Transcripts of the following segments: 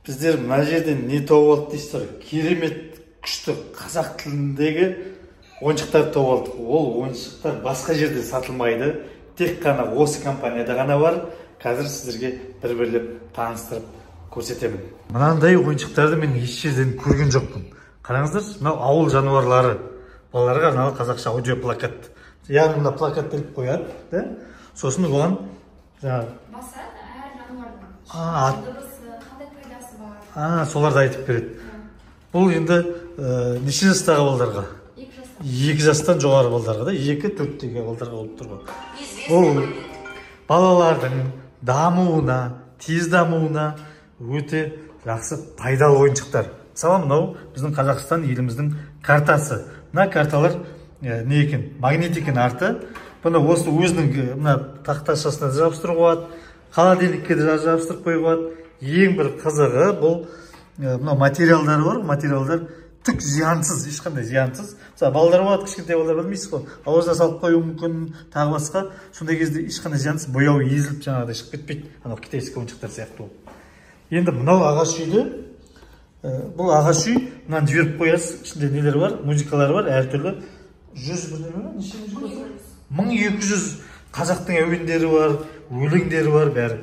Біздер мына жерден не тауып алдық дейсіздер? Керемет күшті қазақ тіліндегі ойыншықтар тауып алдық. Ол ойыншықтар басқа жерде сатылмайды. Тек қана осы компанияда ғана бар. Қазір сіздерге бір-бірлеп таныстырып көрсетемін. Мынандай ойыншықтарды мен еш жерден көрген жоқпын. Қараңыздар, мынау ауыл жануарлары. Балаларға арналған қазақша аудио плакат. Яғни мына плакат беріп қояды, да? Сосын оған басады әр жануардың дыбысы, қандай пайдасы бар. Соларды айтып береді. Бұл енді неше жастағы балаларға? 2 жастан жоғары балаларға да, 2-4-тегі балаларға болып тұр ғой. Бұл балалардың дамуына, тез дамуына өте жақсы пайдалы ойыншықтар. Мысалы, мынау біздің Қазақстан еліміздің картасы. Мына карталар не екен? Магнит екен арты. Бұны осы өзінің мына тақташасына жабыстыруға болады, холодильникке де жабыстырып қоюға болады. Ең бір қызығы бұл мына материалдары бар. Материалдар түк зиянсыз, ешқандай зиянсыз. Мысалы, балалар болады, кішкентай балалар білмейсіз ғой. Ауызына салып қою мүмкін, тағы басқа. Сондай кезде ешқандай зиянсыз, бояу езіліп жаңағыдай шығып кетпейді. Анау китайский ойыншықтар сияқты ол. Енді мынау ағаш үйді, бұл ағаш үй, мынаны жіберіп қоясыз, ішінде нелер бар, музыкалары бар, әртүрлі 1200 қазақтың әуендері бар, өлеңдері бар, бәрі.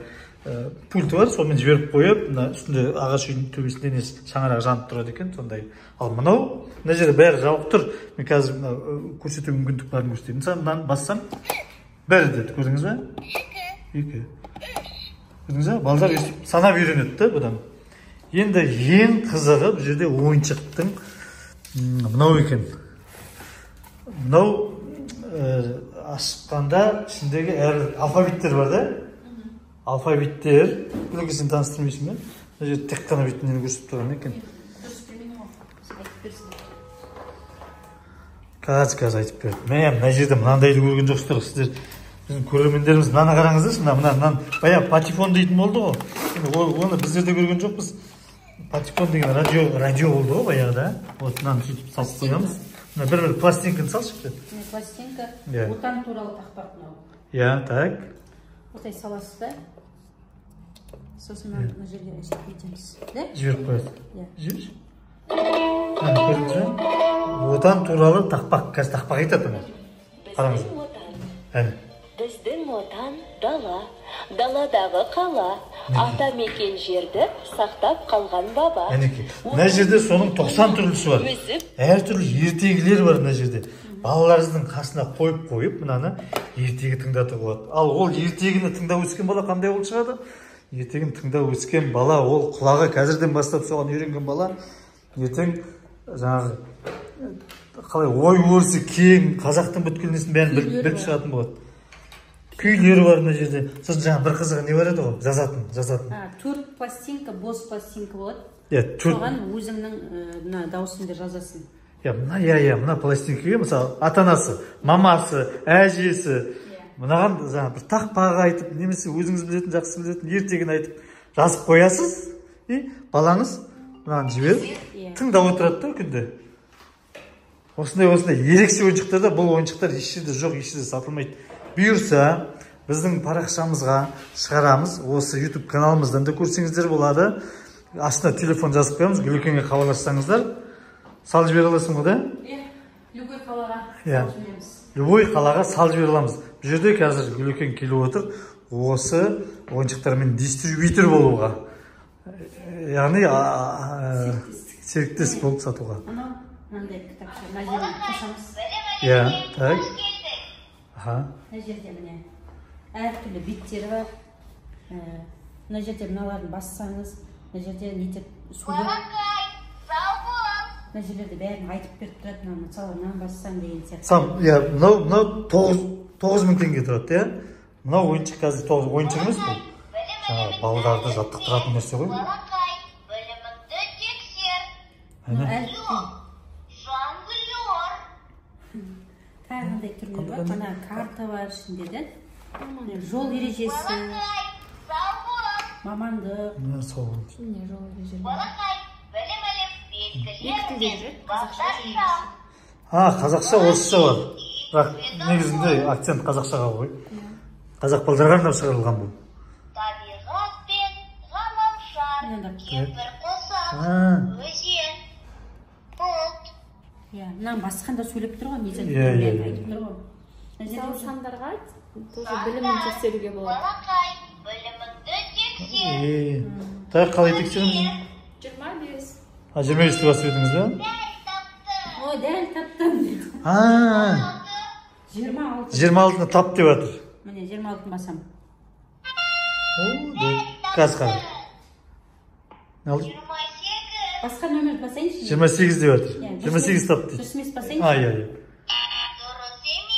Пульті бар, сонымен жіберіп қойып, мына үстінде ағаш үйдің төбесінде несі шаңырақ жанып тұрады екен, сондай. Ал мынау, мына жерде бәрі жауып тұр. Мен қазір көрсету мүмкіндік барын көрсетейін. Мысалы, мынаны бассам, бәрі деді, көрдіңіз бе? 2. Көрдіңіз бе? Балдар санап үйренеді бұдан. Енді ең қызығы бұл жерде ойыншықтың мынау екен. Мынау ашыққанда ішіндегі әр алфавиттер бар да? Алфавиттер. Бүлінге сен таныстырмайсың ба? Мына жерде тек қана бетінен көрсетіп тұрған екен. Қазір айтып береді. Мен мына жерде мынандайды көрген жоқсыздар. Сіздер біздің көрермендеріміз мынаны қараңыздаршы, мынаны баяғы патефон дейтін болды ғой. Оны біздер де көрген жоқпыз. Патефон деген радио болды ғой баяғыда. Вот мынаны сөйтіп салып қоямыз. Мына бір пластинканы салшы. Пластинка отан туралы тақпақ мынау. Иә, так. Осылай саласыз да. Сосын мына жерге жеткіземіз. Да? Жіберіп қояды. Жіберші. Көрдіңіз бе? Отан туралы тақпақ. Қазір тақпақ айтады ма? Қараңыз. Біздің отан дала, даладағы қала, ата мекен жерді сақтап қалған баба. Мына жерде соның 90 түрлісі бар. Әртүрлі ертегілер бар мына жерде. Балаларыңыздың қасына қойып, мынаны ертегі тыңдатуға болады. Ал ол ертегіні тыңдап өскен бала қандай болып шығады? Ертегіні тыңдап өскен бала, ол құлағы қазірден бастап соған үйренген бала, ертең жаңағы қалай ой-өрісі кең, қазақтың бүткіл несін бәрін біліп шығатын болады. Күйлері бар мына жерде. Сосын жаңа бір қызығы не бар еді ғой? Жазатын. 4 пластинка, бос пластинка болады. Соған өзіңнің даусыңды жазасың. Мына пластинкаға мысалы ата-анасы, мамасы, әжесі, мынаған жаңа бір тақпақ айтып, немесе өзіңіз білетін, жақсы білетін ертегіні айтып жазып қоясыз, балаңыз мынаны жіберіп тыңдап отырады да күнде. Осындай ерекше ойыншықтарда бұл ойыншықтар еш жерде жоқ, еш жерде сатылмайды. Бұйырса, біздің парақшамызға шығарамыз, осы YouTube каналымыздан да көрсеңіздер болады. Астына телефон жазып қоямыз, Гүлекеңге хабарлассаңыздар, салып жібере аласың ғой, да? Любой қалаға салып жібереміз. Любой қалаға салып жібере аламыз. Бұл жерде қазір Гүлекең келіп отыр, осы ойыншықтармен дистрибьютор болуға. Яғни серіктес болып сатуға. Мынандай кітапша, мына жерден қосамыз. Так. Мына жерде міне әртүрлі беттері бар. Мына жерде мыналарын бассаңыз, мына жерде нетеп сөйлеп, мына жерлерде бәрін айтып беріп тұрады. Мысалы, мынаны бассаң деген сияқты. Мынау 9000 теңге тұрады, иә? Мынау ойыншық қазір 9 ойыншық емес бұл. Жаңағы балаларды жаттықтыратын нәрсе ғой. Қандай түрлері бар, мына карта бар ішінде, жол ережесі, мамандық. Жол ережесі. Екі тілде жүреді, қазақша, орысша бар. Бірақ негізінде акцент қазақшаға ғой. Қазақ балдарға арнап шығарылған бұл. Табиғат пен ғаламшар мынада. Кемпір қосақ, өзен, бұлт. Иә, мына басқанда сөйлеп тұр ғой, несен айтып тұр ғой. Мысалы сандарға тоже білімін тексеруге болады. Балақай, біліміңді тексер. Так, қалай тексереміз? 25. 25-ті басып едіңіз бе? О, дәл таптым. 26. 26-ны тап деп жатыр. Міне 26-ны басам. Қазір қарай. 28. Басқа нөмірді басайыншы. 28 деп жатыр. 28 тап дейді. Дұрыс емес басайыншы. Дұрыс емес.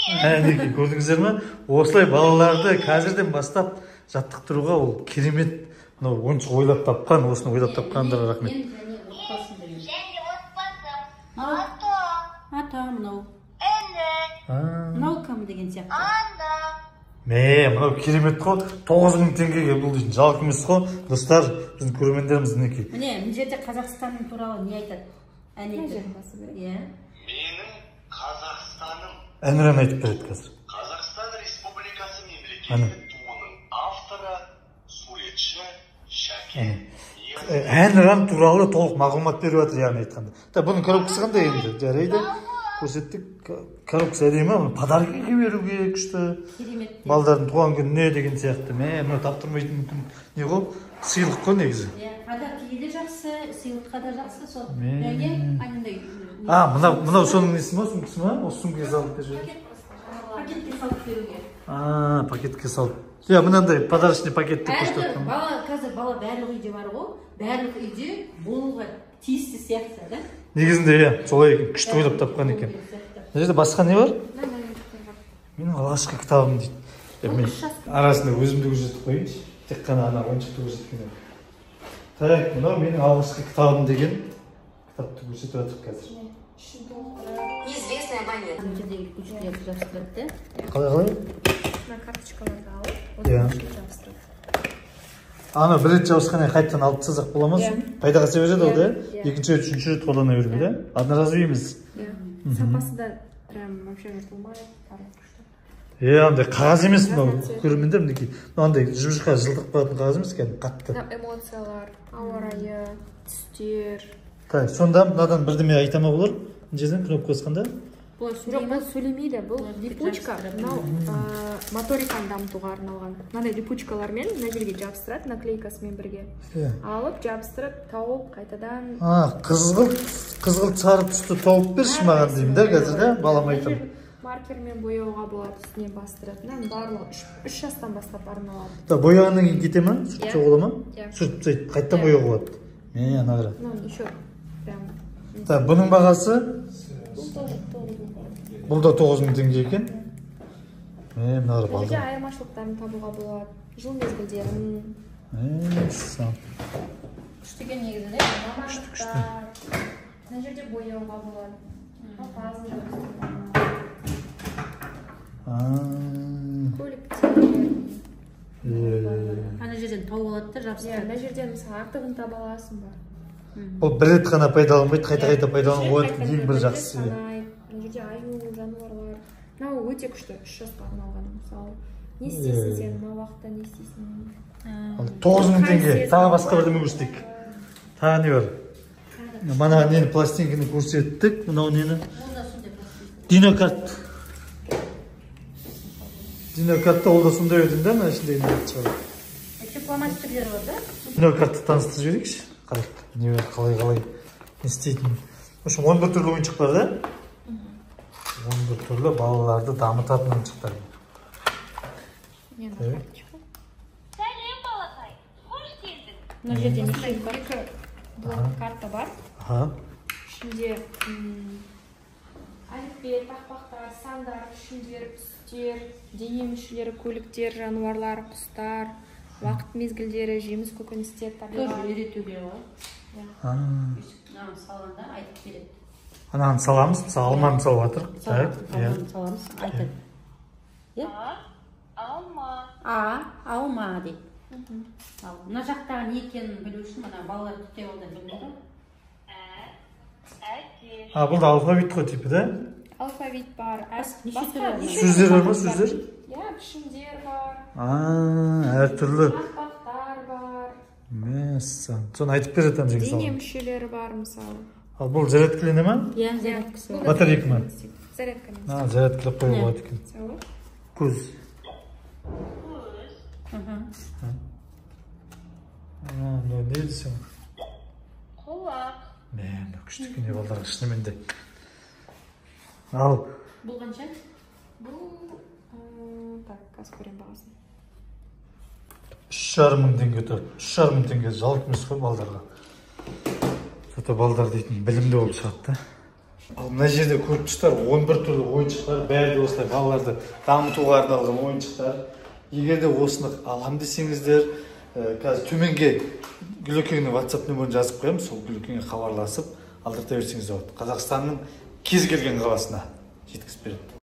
Әнеке, көрдіңіздер ме? Осылай балаларды қазірден бастап жаттықтыруға ол керемет. Мынау ойыншық ойлап тапқан, осыны ойлап тапқандарға рахмет. Мен және отбасым деген. Және отбасым. Ата, мынау. Іні. Мынау кім деген сияқты. Ана. Мынау керемет қой. 9000 теңгеге бұл дейін жалқы емес қой. Достар, біздің көрермендеріміз мінекей. Міне, мына жерде Қазақстанның туралы не айтады? Ән айтады. Иә. Менің Қазақстаным. Әнұран айтып береді қазір. Қазақстан Республикасы мемлекеттік туының авторы, суретші Шәкен. Әнұран туралы толық мағлұмат беріп жатыр, яғни айтқанда. Бұның коробкасы қандай енді? Жарайды. Көрсеттік. Коробкасы әдемі, подаркаға беруге күшті. Керемет. Балдардың туған күніне деген сияқты. Мына таптырмайтын мүмкін не ғой? Сыйлық қой негізі. Иә, подаркаға да жақсы, сыйлыққа да жақсы сол. Яғни анандай. Мынау соның несі ма, сумкасы ма? Осы сумкаға салып береді. Пакетке салып беруге. Пакетке салып. Иә, мынандай подарочный пакетті көрсетіп. Қазір бала барлық үйде бар ғой, барлық үйде болуға тиісті сияқты, да? Негізінде, иә, солай күшті ойлап тапқан екен. Мына жерде басқа не бар? Менің алғашқы кітабым дейді. Мен арасында өзімді көрсетіп қойыншы. Тек қана ана ойыншықты көрсеткен. Так, мынау менің алғашқы кітабым деген кітапты көрсетіп жатыр қазір. Неизвестный абонент. Мына жердегі күштерді жабыстырады. Қалай? На карточкаларды алып, Иә. одан жабыстырады. Ана бір рет жабысқаннан қайтадан алып тастасақ бола ма? Пайдаға себеді ол да? Екінші рет, үшінші рет қолдана бермей, да? Одноразовый емес. Сапасы да прям вообще жыртылмайды. Андай қағаз емес мынау. Көрермендер мінекей. Андай жұмыртқа жылдық баратын қағаз емес екен, қатты. Эмоциялар, ауа райы, түстер. Так, сонда мынадан бірдеме айтама болар? Мына жерден кнопка басқанда? Жоқ, бұл сөйлемейді, бұл липучка, мынау моториканы дамытуға арналған. Мынандай липучкалармен мына жерге жабыстырады, наклейкасымен бірге. Алып, жабыстырып, тауып, қайтадан... Қызғылт сары түсті тауып берші маған деймін да қазір, да? Балам айтам. Маркермен бояуға болады, үстіне бастырады. Барлығы 3 жастан бастап арналады. Бояғаннан кейін кете ма? Сүртсе бола ма? Иә. Сүртіп тастайды, қайттан бояуға болады. Ана қара. Еще прям... Бұның бағасы? Бұл да 9000 теңге екен. Мынары балды. Жерде айырмашылықтарын табуға болады. Жыл мезгілдерін. Күштіген негізінде мамандықтар. Мына жерде бояуға болады. Папазын көліктер. Ана жерден тауып алады да жабыстырады. Мына жерден мысалы артығын таба аласың ба? Бұл бір рет қана пайдаланбайды, қайта-қайта пайдалануға болады. Ең бір жақсысы. Мына жерде аю, жануарлар. Мынау өте күшті, 3 жасқа арналған мысалы. Не істейсің сен, мына уақытта не істейсің? 9000 теңге. Тағы басқа бірдеме көрсетейік. Тағы не бар? Мана нені пластинканы көрсеттік. Мынау нені? Динокарт. Динокартта ол да сондай өтін да, мына ішінде не шығады. Фломастерлер бар да? Динокартты таныстырып жіберейікші. Не бар, қалай не істейтін. В общем, 11 түрлі ойыншық бар да? 11 түрлі балаларды дамытатын ойыншықтар. Сәлем, балақай. Қош келдің. Мына жерде Екі блок карта бар. Ішінде әліппе, тақпақтар, сандар, пішіндер, түстер, дене мүшелері, көліктер, жануарлар, құстар, уақыт мезгілдері, жеміс көкөністер, табиғат. Үйретуге ғой. Салғанда айтып береді. Ананы саламыз, мысалы алманы салып жатыр. Саламыз, айтады. Алма дейді. Мына жақтағы не екенін білу үшін мына балалар түтеп алды білмейді. Бұл да алфавит қой типі, да? Алфавит бар. Сөздер бар ма, сөздер? Иә, пішіндер бар. Әр түрлі. Тақпақтар бар. Мәссаған. Соны айтып беретін жеңіс Дене алған. мүшелері бар мысалы. Ал бұл зарядкілі не ма? Иә, зарядкасы бар. Батарейка ма? Зарядкамен. Зарядкілеп қоюға болады екен. Мысалы. Көз. Не десең? Құлақ. Мен күшті екен балдарға шынымен де. Ал Бұл қанша? Бұл так, қазір көрем бағасын. 3,5 теңге тұрады. 3,5 теңге жалпы емес қой балдарға. Зато балдар дейтін білімді болып шығады да. Ал мына жерде көріп тұрсыздар 11 түрлі ойыншықтар, бәрі де осылай балаларды дамытуға арналған ойыншықтар. Егер де осыны алам десеңіздер, қазір төменге Гүлекеңнің WhatsApp нөмірін жазып қоямын, сол Гүлекеңге хабарласып алдырта берсеңіз болады. Қазақстанның кез келген қаласына жеткізіп береді.